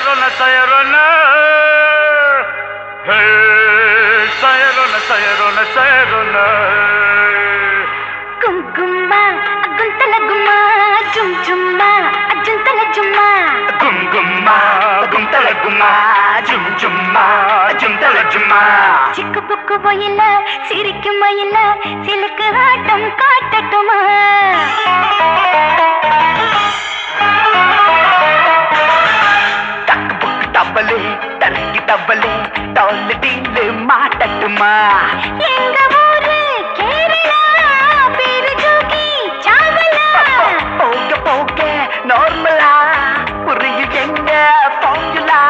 sayarona sayarona hey sayarona sayarona sayarona kumkumma aguntala gumma jum jumma ajuntala jumma kumkumma aguntala gumma jum jumma ajuntala jumma சிக்கு book போயில சிரிக்கும் மயில சிலுக்கு ஆட்டம் காட்டட்டுமா டக்கு book டபலே தரக்கி டபலே டால் deal மாட்டட்டுமா எங்க ஊரு கேரளா பேரு ஜோகி சாவலா போக போக நார்மலா புரியும் எங்க ஃபார்முலா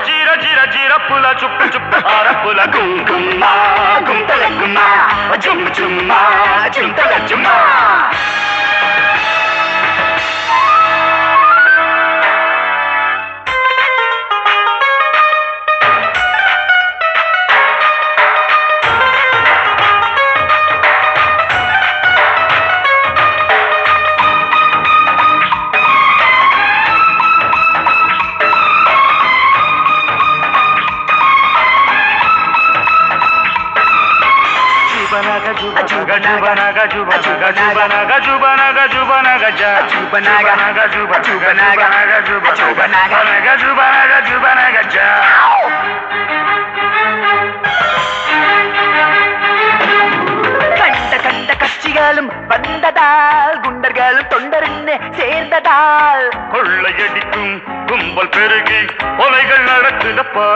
ஜீர ஜீர ஜீர புல சுப்பு சுப்பு ஆர புல குங்குமா குந்தல குமா ஜும் ஜும்மா ஜுந்தல ஜும்மா Jubanaga jubanaga jubanaga jubanaga jubanaga jubanaga jubanaga jubanaga jubanaga ja கண்ட கண்ட கட்சிகளும் வந்ததால் குண்டர்களும் தொண்டர்ன்னு சேர்ந்ததால் கொள்ளையடிக்கும் கும்பல் பெருகி கொலைகள் நடக்குதப்பா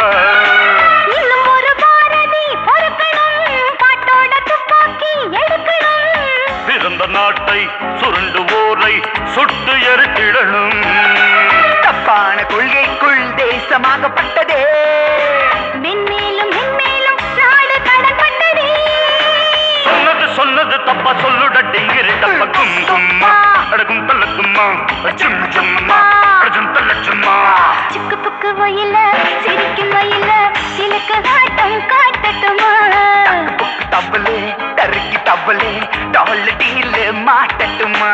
இன்னும் ஒரு பாரதி பொறுக்கணும் பாட்டோட துப்பாக்கி எடுக்கணும் பிறந்த நாட்டை சுருண்டு ஓரை சுட்டு எரித்திடணும் தப்பான கொள்கைக்குள் தேசமாகப்பட்டதே மென்மேலும் மென்மேலும் நாடு கடன்பட்டதே சொன்னது சொன்னது தப்பா சொல்லுட டிங்கிரி தப்ப குங்கும்மா அடகும் தள்ளக்கும்மா ஜும் ஜும்மா அடகும் தள்ளச்சும்மா சிக்கு புக்கு வயல சிரிக்கும் வயல சிலுக்கு ஆட்டம் காட்டட்டுமா தவளே தருக்கி தவளே டால் டீல் மாட்டட்டுமா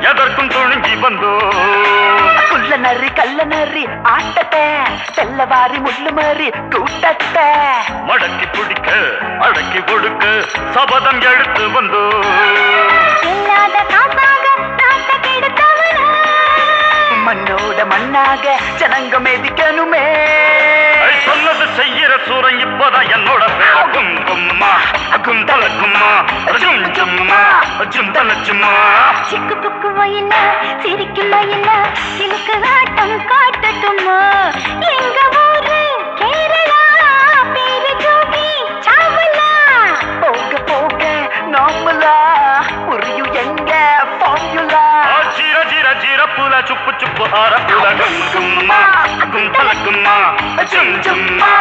எதற்கும் துணிஞ்சி வந்தோ குள்ள நரி கள்ள நரி ஆட்டத்தை செல்லவாரி முள்ளு மாறி கூட்டத்தை மடக்கி பிடிக்க அடக்கி கொடுக்க சபதம் எடுத்து வந்தோ இல்லாத காசாக நாட்டை கெடுத்தவனா மண்ணோட மண்ணாக ஜனங்க மெதிக்கணுமே சொன்னது செய்யற சூரன் இப்பதான் என்னோட பேர குங்கும்மா குந்தலக்கும்மா ஜும் ஜும்மா ஜும் தலச்சும்மா சிக்கு புக்கு வயல சிரிக்கும் வயல சிலுக்கு ஆட்டம் காட்டட்டுமா எங்க ஊரு கேரளா பேரு ஜோகி சாவலா போக போக நார்மலா புரியும் எங்க ஃபார்முலா ஜீர ஜீர ஜீர புல சுப்பு சுப்பு ஆர புல குங்கும்மா குந்தலக்கும்மா ஜும் ஜும்மா